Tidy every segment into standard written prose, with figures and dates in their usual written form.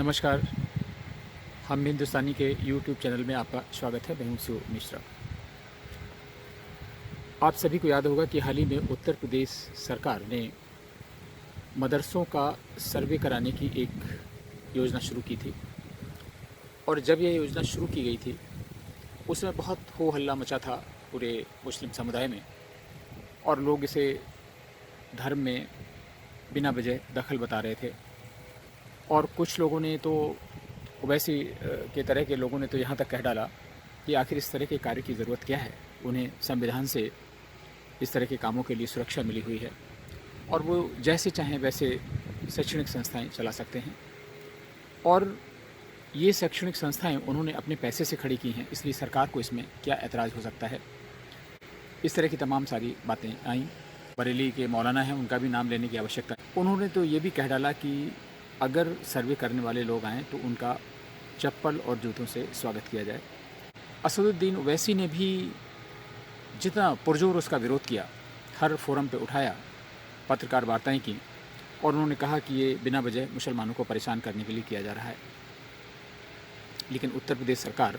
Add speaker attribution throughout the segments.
Speaker 1: नमस्कार। हम हिंदुस्तानी के यूट्यूब चैनल में आपका स्वागत है। मैं हूं शिव मिश्रा। आप सभी को याद होगा कि हाल ही में उत्तर प्रदेश सरकार ने मदरसों का सर्वे कराने की एक योजना शुरू की थी। और जब यह योजना शुरू की गई थी उसमें बहुत हो हल्ला मचा था पूरे मुस्लिम समुदाय में, और लोग इसे धर्म में बिना वजह दखल बता रहे थे। और कुछ लोगों ने तो ओवैसी के तरह के लोगों ने तो यहाँ तक कह डाला कि आखिर इस तरह के कार्य की ज़रूरत क्या है। उन्हें संविधान से इस तरह के कामों के लिए सुरक्षा मिली हुई है और वो जैसे चाहें वैसे शैक्षणिक संस्थाएं चला सकते हैं। और ये शैक्षणिक संस्थाएं उन्होंने अपने पैसे से खड़ी की हैं, इसलिए सरकार को इसमें क्या ऐतराज़ हो सकता है। इस तरह की तमाम सारी बातें आईं। बरेली के मौलाना हैं, उनका भी नाम लेने की आवश्यकता है। उन्होंने तो ये भी कह डाला कि अगर सर्वे करने वाले लोग आएँ तो उनका चप्पल और जूतों से स्वागत किया जाए। असदुद्दीन ओवैसी ने भी जितना पुरजोर उसका विरोध किया, हर फोरम पे उठाया, पत्रकार वार्ताएं की, और उन्होंने कहा कि ये बिना वजह मुसलमानों को परेशान करने के लिए किया जा रहा है। लेकिन उत्तर प्रदेश सरकार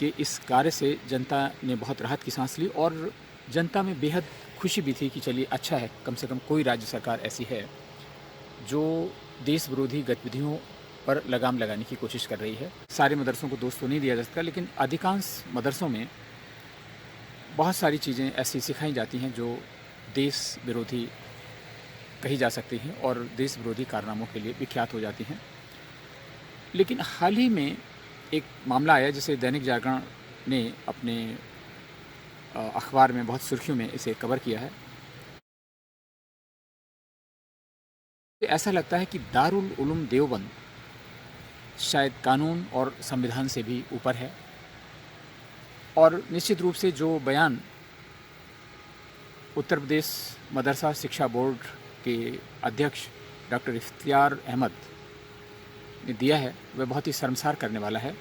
Speaker 1: के इस कार्य से जनता ने बहुत राहत की सांस ली और जनता में बेहद खुशी भी थी कि चलिए अच्छा है, कम से कम कोई राज्य सरकार ऐसी है जो देश विरोधी गतिविधियों पर लगाम लगाने की कोशिश कर रही है। सारे मदरसों को दोष तो नहीं दिया जा सकता, लेकिन अधिकांश मदरसों में बहुत सारी चीज़ें ऐसी सिखाई जाती हैं जो देश विरोधी कही जा सकती हैं और देश विरोधी कारनामों के लिए विख्यात हो जाती हैं। लेकिन हाल ही में एक मामला आया जिसे दैनिक जागरण ने अपने अखबार में बहुत सुर्खियों में इसे कवर किया है। ऐसा लगता है कि दारुल उलूम देवबंद शायद कानून और संविधान से भी ऊपर है। और निश्चित रूप से जो बयान उत्तर प्रदेश मदरसा शिक्षा बोर्ड के अध्यक्ष डॉक्टर इफ्तियार अहमद ने दिया है वह बहुत ही शर्मसार करने वाला है।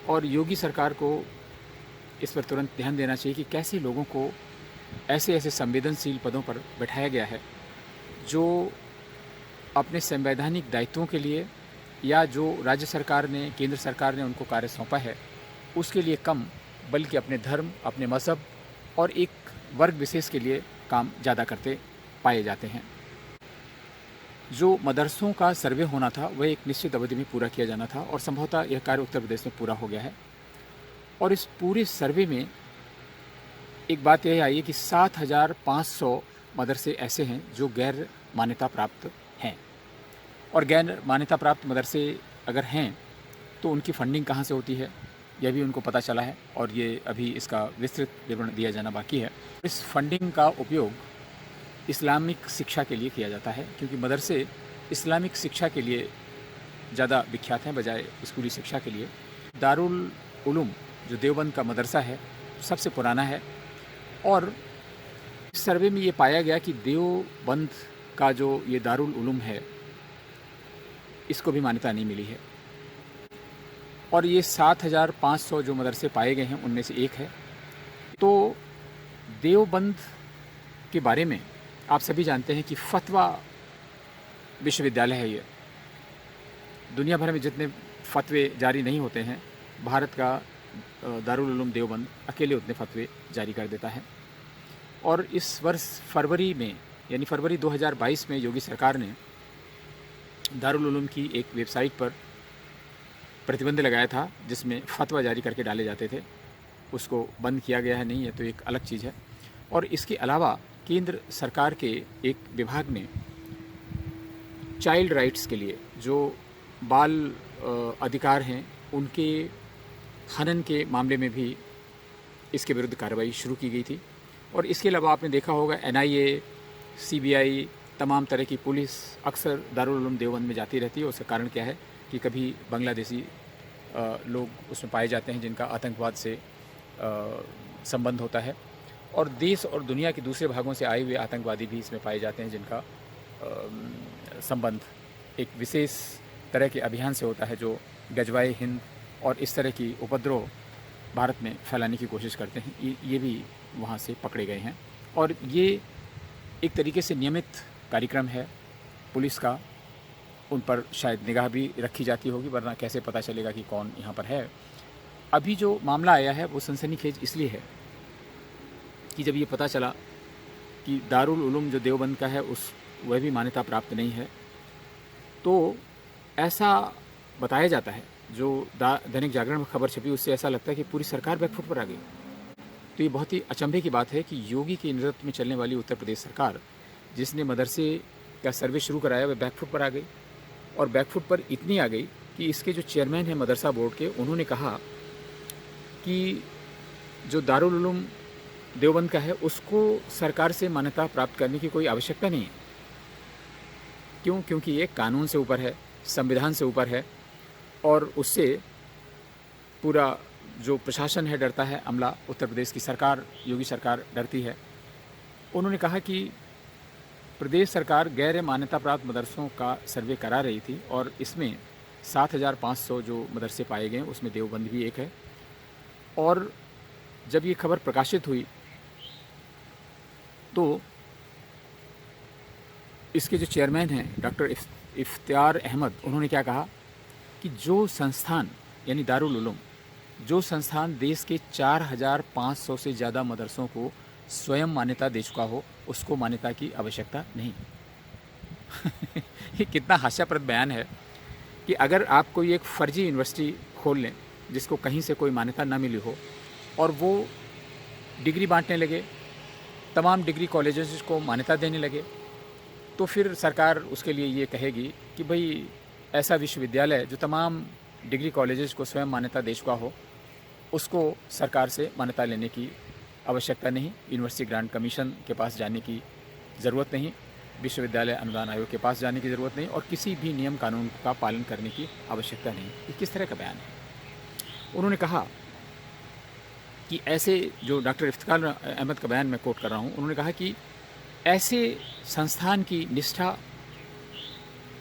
Speaker 1: और योगी सरकार को इस पर तुरंत ध्यान देना चाहिए कि कैसे लोगों को ऐसे ऐसे संवेदनशील पदों पर बैठाया गया है जो अपने संवैधानिक दायित्वों के लिए या जो राज्य सरकार ने, केंद्र सरकार ने उनको कार्य सौंपा है उसके लिए कम, बल्कि अपने धर्म, अपने मज़हब और एक वर्ग विशेष के लिए काम ज़्यादा करते पाए जाते हैं। जो मदरसों का सर्वे होना था वह एक निश्चित अवधि में पूरा किया जाना था और संभवतः यह कार्य उत्तर प्रदेश में पूरा हो गया है। और इस पूरे सर्वे में एक बात यह आई है कि 7,500 मदरसे ऐसे हैं जो गैर मान्यता प्राप्त हैं। और गैर मान्यता प्राप्त मदरसे अगर हैं तो उनकी फंडिंग कहाँ से होती है यह भी उनको पता चला है, और ये अभी इसका विस्तृत विवरण दिया जाना बाकी है। इस फंडिंग का उपयोग इस्लामिक शिक्षा के लिए किया जाता है, क्योंकि मदरसे इस्लामिक शिक्षा के लिए ज़्यादा विख्यात हैं बजाय स्कूली शिक्षा के लिए। दारुल उलूम जो देवबंद का मदरसा है सबसे पुराना है, और इस सर्वे में ये पाया गया कि देवबंद का जो ये दारुल उलूम है इसको भी मान्यता नहीं मिली है। और ये 7,500 जो मदरसे पाए गए हैं उनमें से एक है। तो देवबंद के बारे में आप सभी जानते हैं कि फतवा विश्वविद्यालय है ये। दुनिया भर में जितने फतवे जारी नहीं होते हैं, भारत का दारुल उलूम देवबंद अकेले उतने फतवे जारी कर देता है। और इस वर्ष फरवरी में, यानी फरवरी 2022 में योगी सरकार ने दारुल उलूम की एक वेबसाइट पर प्रतिबंध लगाया था जिसमें फतवा जारी करके डाले जाते थे। उसको बंद किया गया है, नहीं है तो एक अलग चीज़ है। और इसके अलावा केंद्र सरकार के एक विभाग ने चाइल्ड राइट्स के लिए, जो बाल अधिकार हैं उनके हनन के मामले में भी इसके विरुद्ध कार्रवाई शुरू की गई थी। और इसके अलावा आपने देखा होगा NIA, CBI, तमाम तरह की पुलिस अक्सर दारुल उलूम देवबंद में जाती रहती है। उसका कारण क्या है कि कभी बांग्लादेशी लोग उसमें पाए जाते हैं जिनका आतंकवाद से संबंध होता है, और देश और दुनिया के दूसरे भागों से आए हुए आतंकवादी भी इसमें पाए जाते हैं जिनका संबंध एक विशेष तरह के अभियान से होता है जो गजवाए हिंद और इस तरह की उपद्रव भारत में फैलाने की कोशिश करते हैं। ये भी वहाँ से पकड़े गए हैं। और ये एक तरीके से नियमित कार्यक्रम है पुलिस का उन पर शायद निगाह भी रखी जाती होगी, वरना कैसे पता चलेगा कि कौन यहाँ पर है। अभी जो मामला आया है वो सनसनीखेज इसलिए है कि जब ये पता चला कि दारुल उलूम जो देवबंद का है वह भी मान्यता प्राप्त नहीं है, तो ऐसा बताया जाता है, जो दैनिक जागरण में खबर छपी उससे ऐसा लगता है कि पूरी सरकार बैकफुट पर आ गई। तो ये बहुत ही अचंभे की बात है कि योगी के नेतृत्व में चलने वाली उत्तर प्रदेश सरकार, जिसने मदरसे का सर्वे शुरू कराया, वह बैकफुट पर आ गई। और बैकफुट पर इतनी आ गई कि इसके जो चेयरमैन हैं मदरसा बोर्ड के, उन्होंने कहा कि जो दारुल उलूम देवबंद का है उसको सरकार से मान्यता प्राप्त करने की कोई आवश्यकता नहीं है। क्यों? क्योंकि ये कानून से ऊपर है, संविधान से ऊपर है, और उससे पूरा जो प्रशासन है डरता है, अमला, उत्तर प्रदेश की सरकार, योगी सरकार डरती है। उन्होंने कहा कि प्रदेश सरकार गैर मान्यता प्राप्त मदरसों का सर्वे करा रही थी और इसमें 7,500 जो मदरसे पाए गए उसमें देवबंद भी एक है। और जब ये खबर प्रकाशित हुई तो इसके जो चेयरमैन हैं डॉक्टर इफ्तियार अहमद, उन्होंने क्या कहा कि जो संस्थान यानी दारुल उलूम, जो संस्थान देश के 4,500 से ज़्यादा मदरसों को स्वयं मान्यता दे चुका हो, उसको मान्यता की आवश्यकता नहीं। ये कितना हास्यास्पद बयान है कि अगर आप कोई एक फर्जी यूनिवर्सिटी खोल लें जिसको कहीं से कोई मान्यता न मिली हो और वो डिग्री बांटने लगे, तमाम डिग्री कॉलेजेस को मान्यता देने लगे, तो फिर सरकार उसके लिए ये कहेगी कि भाई ऐसा विश्वविद्यालय जो तमाम डिग्री कॉलेजेस को स्वयं मान्यता दे चुका हो, उसको सरकार से मान्यता लेने की आवश्यकता नहीं, यूनिवर्सिटी ग्रांट कमीशन के पास जाने की ज़रूरत नहीं, विश्वविद्यालय अनुदान आयोग के पास जाने की ज़रूरत नहीं, और किसी भी नियम कानून का पालन करने की आवश्यकता नहीं। ये किस तरह का बयान है? उन्होंने कहा कि ऐसे, जो डॉक्टर इफ्तिकार अहमद का बयान मैं कोट कर रहा हूँ, उन्होंने कहा कि ऐसे संस्थान की निष्ठा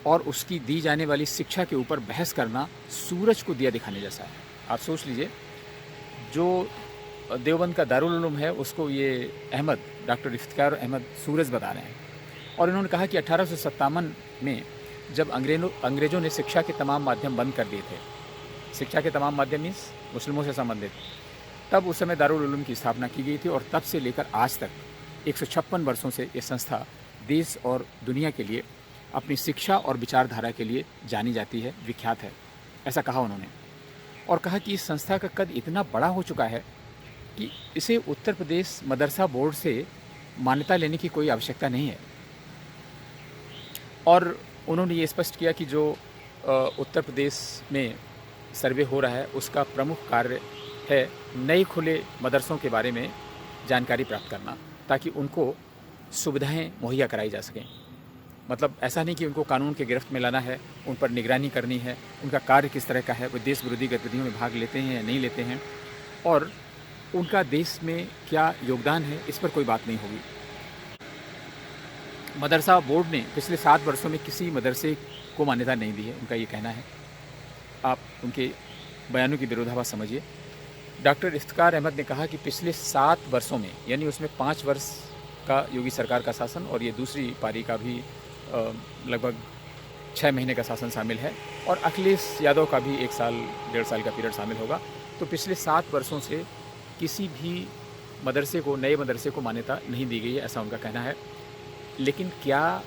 Speaker 1: और उसकी दी जाने वाली शिक्षा के ऊपर बहस करना सूरज को दिया दिखाने जैसा है। आप सोच लीजिए, जो देवबंद का दारुल उलूम है उसको ये अहमद, डॉक्टर इफ्तिकार अहमद सूरज बता रहे हैं। और इन्होंने कहा कि 1857 में जब अंग्रेज़ों ने शिक्षा के तमाम माध्यम बंद कर दिए थे, शिक्षा के तमाम माध्यम मीन्स मुस्लिमों से संबंधित, तब उस समय दारुल उलूम की स्थापना की गई थी और तब से लेकर आज तक 156 वर्षों से ये संस्था देश और दुनिया के लिए अपनी शिक्षा और विचारधारा के लिए जानी जाती है, विख्यात है, ऐसा कहा उन्होंने। और कहा कि इस संस्था का कद इतना बड़ा हो चुका है कि इसे उत्तर प्रदेश मदरसा बोर्ड से मान्यता लेने की कोई आवश्यकता नहीं है। और उन्होंने ये स्पष्ट किया कि जो उत्तर प्रदेश में सर्वे हो रहा है उसका प्रमुख कार्य है नए खुले मदरसों के बारे में जानकारी प्राप्त करना, ताकि उनको सुविधाएं मुहैया कराई जा सकें। मतलब ऐसा नहीं कि उनको कानून के गिरफ्त में लाना है, उन पर निगरानी करनी है, उनका कार्य किस तरह का है, वो देश विरोधी गतिविधियों में भाग लेते हैं या नहीं लेते हैं, और उनका देश में क्या योगदान है, इस पर कोई बात नहीं होगी। मदरसा बोर्ड ने पिछले 7 वर्षों में किसी मदरसे को मान्यता नहीं दी है, उनका ये कहना है। आप उनके बयानों की विरोधाभास समझिए। डॉक्टर इफ्तिकार अहमद ने कहा कि पिछले 7 वर्षों में, यानी उसमें 5 वर्ष का योगी सरकार का शासन और ये दूसरी पारी का भी लगभग 6 महीने का शासन शामिल है, और अखिलेश यादव का भी 1 साल 1.5 साल का पीरियड शामिल होगा। तो पिछले 7 वर्षों से किसी भी मदरसे को, नए मदरसे को मान्यता नहीं दी गई है, ऐसा उनका कहना है। लेकिन क्या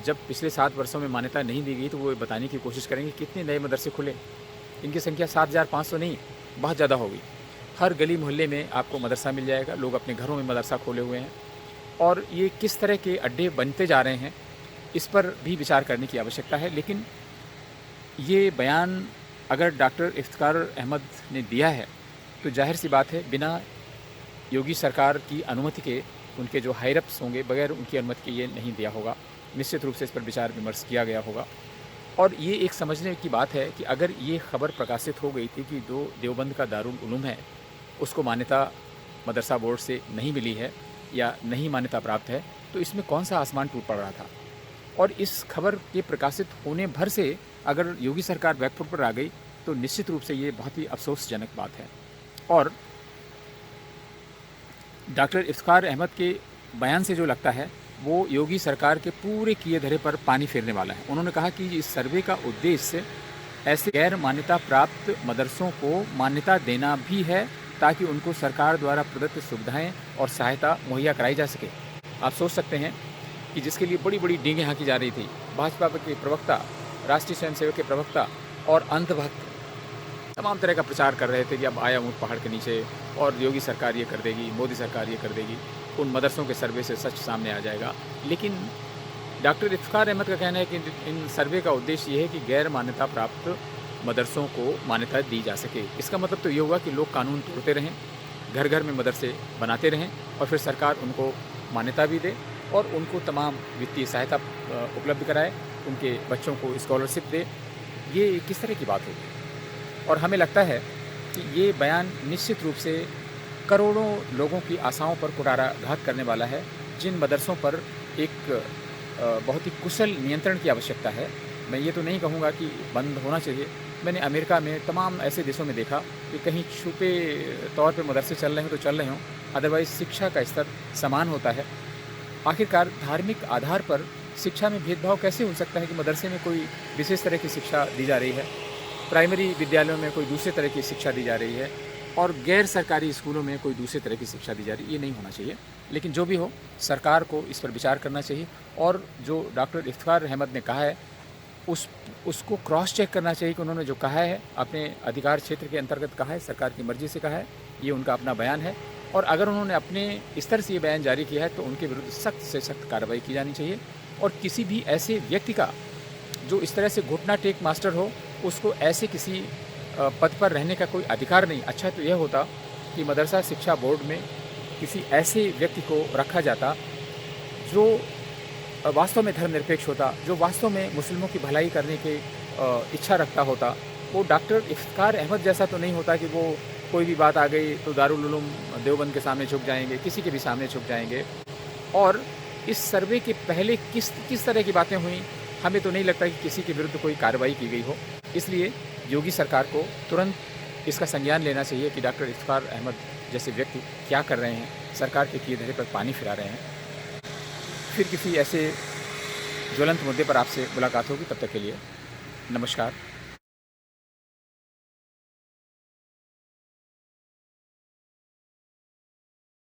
Speaker 1: जब पिछले 7 वर्षों में मान्यता नहीं दी गई तो वो बताने की कोशिश करेंगे कितने नए मदरसे खुले? इनकी संख्या 7,500 नहीं, बहुत ज़्यादा होगी। हर गली मोहल्ले में आपको मदरसा मिल जाएगा, लोग अपने घरों में मदरसा खोले हुए हैं, और ये किस तरह के अड्डे बनते जा रहे हैं, इस पर भी विचार करने की आवश्यकता है। लेकिन ये बयान अगर डॉक्टर इफ्तिकार अहमद ने दिया है तो जाहिर सी बात है, बिना योगी सरकार की अनुमति के, उनके जो हायरअप्स होंगे, बगैर उनकी अनुमति के ये नहीं दिया होगा। निश्चित रूप से इस पर विचार विमर्श किया गया होगा। और ये एक समझने की बात है कि अगर ये खबर प्रकाशित हो गई थी कि जो देवबंद का दारुल उलूम है उसको मान्यता मदरसा बोर्ड से नहीं मिली है या नहीं मान्यता प्राप्त है, तो इसमें कौन सा आसमान टूट पड़ रहा था? और इस खबर के प्रकाशित होने भर से अगर योगी सरकार बैकफुट पर आ गई तो निश्चित रूप से ये बहुत ही अफसोसजनक बात है। और डॉक्टर इफ्तिकार अहमद के बयान से जो लगता है वो योगी सरकार के पूरे किए धरे पर पानी फेरने वाला है। उन्होंने कहा कि इस सर्वे का उद्देश्य ऐसे गैर मान्यता प्राप्त मदरसों को मान्यता देना भी है, ताकि उनको सरकार द्वारा प्रदत्त सुविधाएं और सहायता मुहैया कराई जा सके। आप सोच सकते हैं कि जिसके लिए बड़ी बड़ी डींगें हाँकी जा रही थी, भाजपा के प्रवक्ता, राष्ट्रीय स्वयंसेवक के प्रवक्ता और अंधभक्त तमाम तरह का प्रचार कर रहे थे कि अब आया ऊँट पहाड़ के नीचे और योगी सरकार ये कर देगी, मोदी सरकार ये कर देगी, उन मदरसों के सर्वे से सच सामने आ जाएगा। लेकिन डॉक्टर इफ्तिखार अहमद का कहना है कि इन सर्वे का उद्देश्य ये है कि गैर मान्यता प्राप्त मदरसों को मान्यता दी जा सके। इसका मतलब तो ये होगा कि लोग कानून तोड़ते रहें, घर घर में मदरसे बनाते रहें और फिर सरकार उनको मान्यता भी दे और उनको तमाम वित्तीय सहायता उपलब्ध कराए, उनके बच्चों को स्कॉलरशिप दे। ये किस तरह की बात होगी? और हमें लगता है कि ये बयान निश्चित रूप से करोड़ों लोगों की आशाओं पर कुठाराघात करने वाला है, जिन मदरसों पर एक बहुत ही कुशल नियंत्रण की आवश्यकता है। मैं ये तो नहीं कहूँगा कि बंद होना चाहिए। मैंने अमेरिका में तमाम ऐसे देशों में देखा कि कहीं छुपे तौर पे मदरसे चल रहे हों तो चल रहे हों, अदरवाइज़ शिक्षा का स्तर समान होता है। आखिरकार धार्मिक आधार पर शिक्षा में भेदभाव कैसे हो सकता है कि मदरसे में कोई विशेष तरह की शिक्षा दी जा रही है, प्राइमरी विद्यालयों में कोई दूसरे तरह की शिक्षा दी जा रही है और गैर सरकारी स्कूलों में कोई दूसरे तरह की शिक्षा दी जा रही है। ये नहीं होना चाहिए। लेकिन जो भी हो, सरकार को इस पर विचार करना चाहिए और जो डॉक्टर इफ्तिखार अहमद ने कहा है उसको क्रॉस चेक करना चाहिए कि उन्होंने जो कहा है अपने अधिकार क्षेत्र के अंतर्गत कहा है, सरकार की मर्ज़ी से कहा है, ये उनका अपना बयान है। और अगर उन्होंने अपने स्तर से ये बयान जारी किया है तो उनके विरुद्ध सख्त से सख्त कार्रवाई की जानी चाहिए और किसी भी ऐसे व्यक्ति का जो इस तरह से घुटना टेक मास्टर हो, उसको ऐसे किसी पद पर रहने का कोई अधिकार नहीं। अच्छा तो यह होता कि मदरसा शिक्षा बोर्ड में किसी ऐसे व्यक्ति को रखा जाता जो वास्तव में धर्मनिरपेक्ष होता, जो वास्तव में मुस्लिमों की भलाई करने की इच्छा रखता होता। वो डॉक्टर इफ्तिखार अहमद जैसा तो नहीं होता कि वो कोई भी बात आ गई तो दारुल उलूम देवबंद के सामने झुक जाएंगे, किसी के भी सामने झुक जाएंगे। और इस सर्वे के पहले किस तरह की बातें हुई, हमें तो नहीं लगता कि किसी के विरुद्ध कोई कार्रवाई की गई हो। इसलिए योगी सरकार को तुरंत इसका संज्ञान लेना चाहिए कि डॉक्टर इफ्तिखार अहमद जैसे व्यक्ति क्या कर रहे हैं, सरकार के किए धरे पर पानी फिरा रहे हैं। फिर किसी ऐसे ज्वलंत मुद्दे पर आपसे मुलाकात होगी, तब तक के लिए नमस्कार।